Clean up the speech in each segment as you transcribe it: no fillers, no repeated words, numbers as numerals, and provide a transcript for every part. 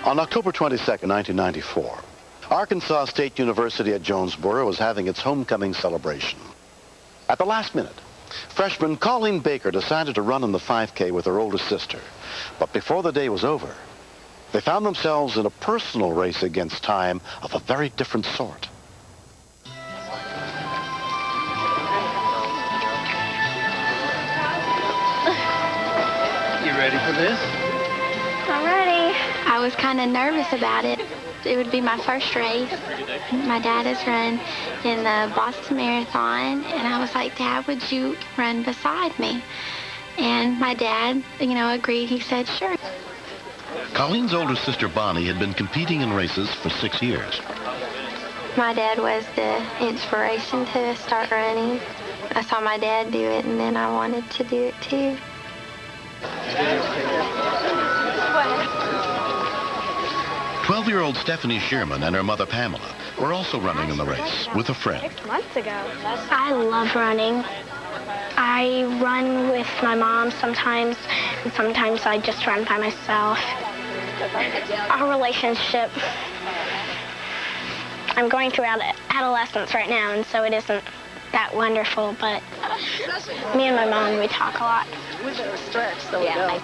On October 22, 1994, Arkansas State University at Jonesboro was having its homecoming celebration. At the last minute, freshman Colleen Baker decided to run in the 5K with her older sister. But before the day was over, they found themselves in a personal race against time of a very different sort. You ready for this? I'm ready. I was kind of nervous about it. It would be my first race. My dad has run in the Boston Marathon, and I was like, Dad, would you run beside me? And my dad, agreed. He said, sure. Colleen's older sister Bonnie had been competing in races for 6 years. My dad was the inspiration to start running. I saw my dad do it, and then I wanted to do it too. 12-year-old Stephanie Sherman and her mother Pamela were also running in the race with a friend. 6 months ago. I love running. I run with my mom sometimes, and sometimes I just run by myself. Our relationship, I'm going through adolescence right now, and so it isn't that wonderful, but me and my mom, we talk a lot. We better stretch, so yeah.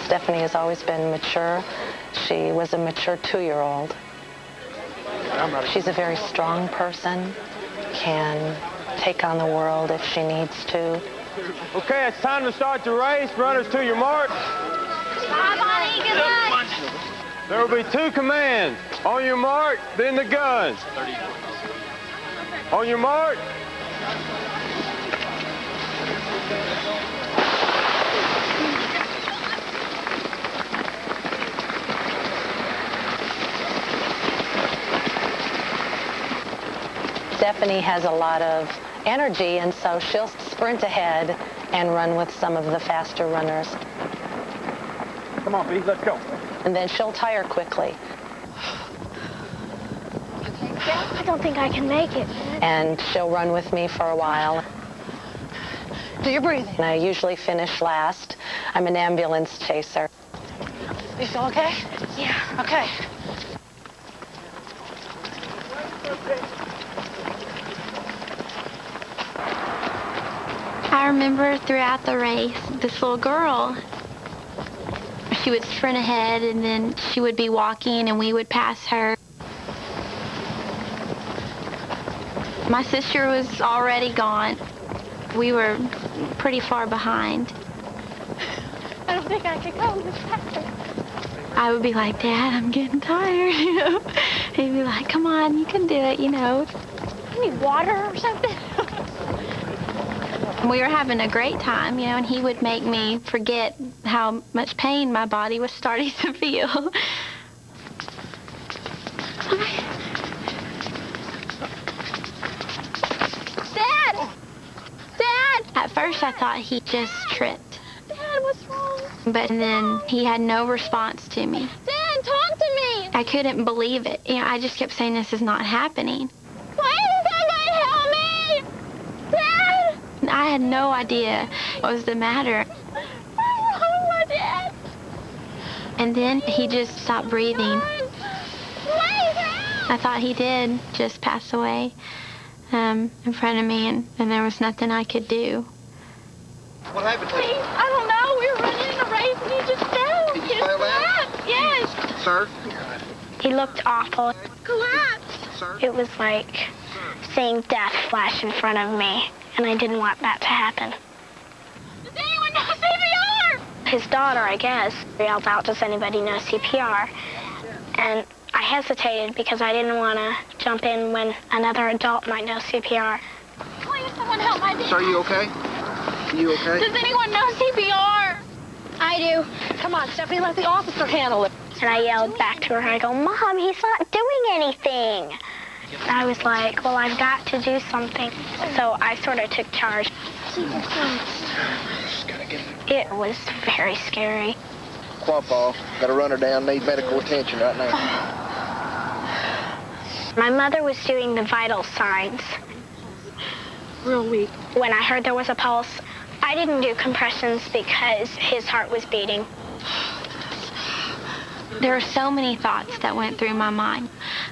Stephanie has always been mature. She was a mature 2-year-old. She's a very strong person, can take on the world if she needs to. Okay, it's time to start the race. Runners to your mark. Bye, Bonnie. Good luck. There will be 2 commands. On your mark, then the gun. On your mark. Stephanie has a lot of energy, and so she'll sprint ahead and run with some of the faster runners. Come on, B, let's go. And then she'll tire quickly. I don't think I can make it. And she'll run with me for a while. Do your breathing. And I usually finish last. I'm an ambulance chaser. You feel okay? Yeah. Okay. I remember throughout the race, this little girl, she would sprint ahead, and then she would be walking, and we would pass her. My sister was already gone. We were pretty far behind. I don't think I could go this fast. I would be like, Dad, I'm getting tired, He'd be like, come on, you can do it, You need water or something? We were having a great time, and he would make me forget how much pain my body was starting to feel. Dad! Dad! At first I thought he just tripped. Dad, what's wrong? But then he had no response to me. Dad, talk to me! I couldn't believe it. I just kept saying, this is not happening. Why isn't somebody help me? Dad! I had no idea what was the matter. What's wrong with my dad? And then he just stopped breathing. I thought he did just pass away in front of me, and there was nothing I could do. What happened to you? I don't know. We were running in a race, and he just fell. Did you fell out? Yes. Sir? He looked awful. Collapsed. Sir? It was like seeing death flash in front of me, and I didn't want that to happen. Does anyone know CPR? His daughter, I guess, yelled out, does anybody know CPR? And I hesitated because I didn't want to jump in when another adult might know CPR. Please, someone help my dad. Sir, you okay? You okay? Does anyone know CPR? I do. Come on, Stephanie, let the officer handle it. And I yelled back to her, I go, Mom, he's not doing anything. I was like, well, I've got to do something. So I sort of took charge. It was very scary. Quad fall. Got a runner down, need medical attention right now. My mother was doing the vital signs. Real weak. When I heard there was a pulse, I didn't do compressions because his heart was beating. There are so many thoughts that went through my mind.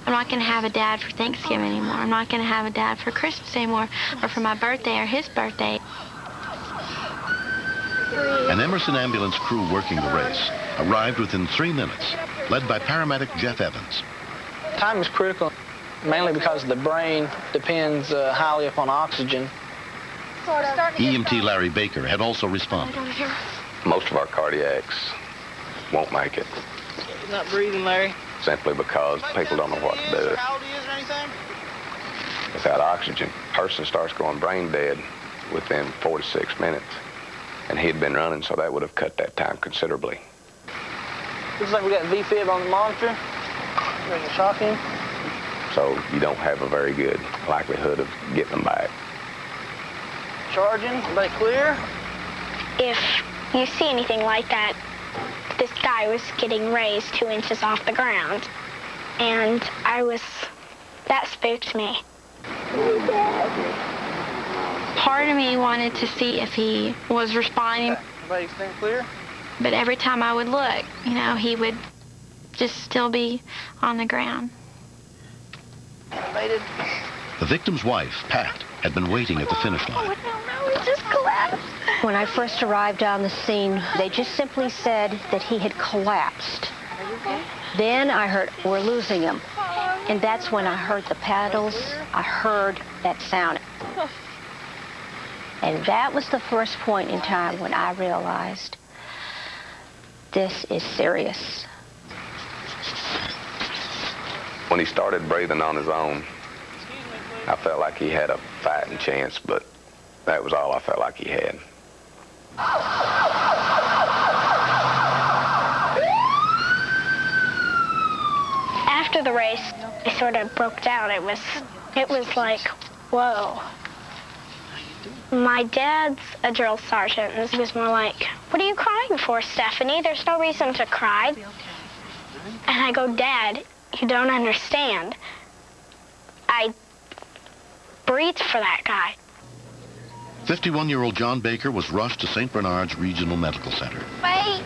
I'm not going to have a dad for Thanksgiving anymore. I'm not going to have a dad for Christmas anymore, or for my birthday or his birthday. An Emerson ambulance crew working the race arrived within 3 minutes, led by paramedic Jeff Evans. Time is critical, mainly because the brain depends highly upon oxygen. EMT Larry Baker had also responded. Most of our cardiacs won't make it. He's not breathing, Larry. Simply because people don't know what to do. Without oxygen, a person starts going brain dead within 4 to 6 minutes. And he'd been running, so that would have cut that time considerably. Looks like we got VFib on the monitor. Ready to shock him. So you don't have a very good likelihood of getting them back. Charging, everybody clear? If you see anything like that, this guy was getting raised 2 inches off the ground. And that spooked me. Part of me wanted to see if he was responding. Everybody stand clear? But every time I would look, you know, he would just still be on the ground. Elevated. The victim's wife, Pat, had been waiting at the finish line. It just collapsed. When I first arrived on the scene, they just simply said that he had collapsed. Then I heard, we're losing him. And that's when I heard the paddles. I heard that sound. And that was the first point in time when I realized this is serious. When he started breathing on his own, I felt like he had a fighting chance, but that was all I felt like he had. After the race, I sort of broke down. It was like, whoa. My dad's a drill sergeant, and he was more like, what are you crying for, Stephanie? There's no reason to cry. And I go, Dad, you don't understand. I breathed for that guy. 51-year-old John Baker was rushed to St. Bernard's Regional Medical Center. Wait,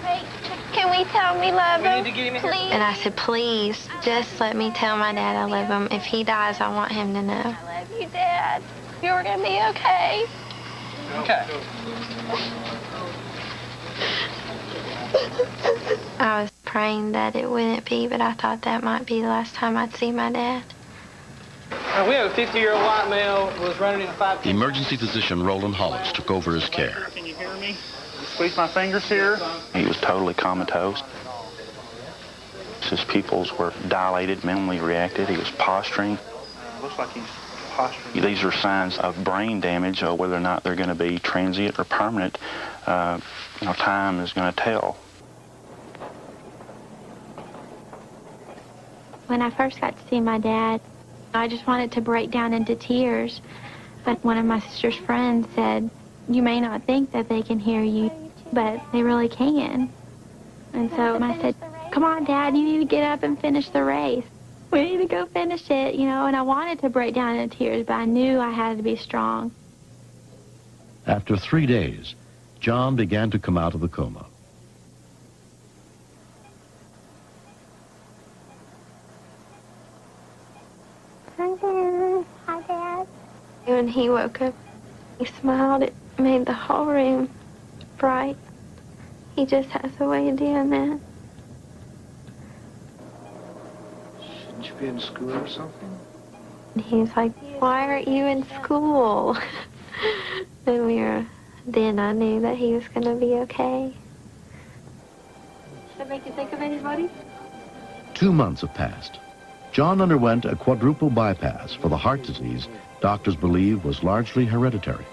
can we tell we love him, please? And I said, please, just let me tell my dad I love him. If he dies, I want him to know. I love you, Dad. You're gonna be okay. Okay. I was praying that it wouldn't be, but I thought that might be the last time I'd see my dad. We have a 50-year-old white male who was running in 5K. Emergency physician Roland Hollis took over his care. Can you hear me? Squeeze my fingers here. He was totally comatose. His pupils were dilated, minimally reacted. He was posturing. Looks like he's posturing. These are signs of brain damage. Whether or not they're going to be transient or permanent, time is going to tell. When I first got to see my dad, I just wanted to break down into tears. But one of my sister's friends said, you may not think that they can hear you, but they really can. And so I said, come on, Dad, you need to get up and finish the race. We need to go finish it, and I wanted to break down into tears, but I knew I had to be strong. After 3 days, John began to come out of the coma. Hi, Dad. When he woke up, he smiled. It made the whole room bright. He just has a way of doing that. Shouldn't you be in school or something? And he was like, why aren't you in school? And then I knew that he was going to be okay. Should I make you think of anybody? 2 months have passed. John underwent a quadruple bypass for the heart disease doctors believe was largely hereditary.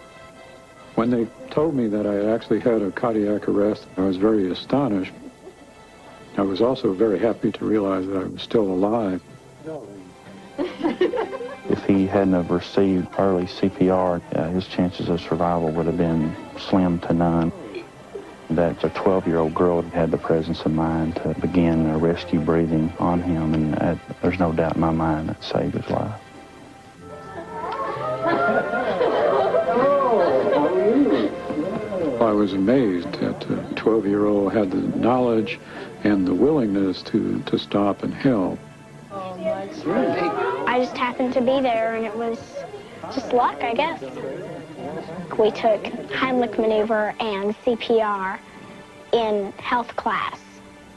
When they told me that I had actually had a cardiac arrest, I was very astonished. I was also very happy to realize that I was still alive. If he hadn't have received early CPR, his chances of survival would have been slim to none. That a 12-year-old girl had the presence of mind to begin a rescue breathing on him, and there's no doubt in my mind that saved his life. I was amazed that a 12-year-old had the knowledge and the willingness to stop and help. I just happened to be there, and it was just luck, I guess. We took Heimlich maneuver and CPR in health class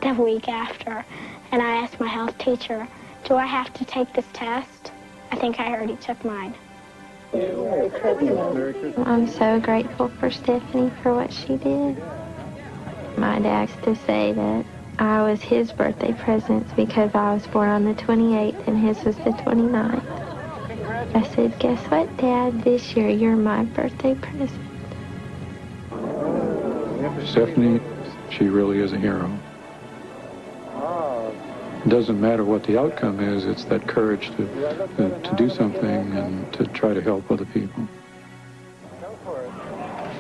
the week after, and I asked my health teacher, do I have to take this test? I think I already took mine. I'm so grateful for Stephanie for what she did. My dad used to say that I was his birthday present because I was born on the 28th and his was the 29th. I said, guess what, Dad? This year you're my birthday present. Stephanie, she really is a hero. It doesn't matter what the outcome is, it's that courage to do something and to try to help other people.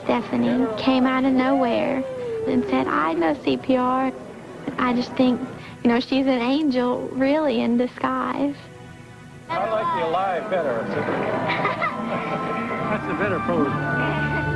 Stephanie came out of nowhere and said, I know CPR. I just think, you know, she's an angel really in disguise. I like the alive better. That's a better pose.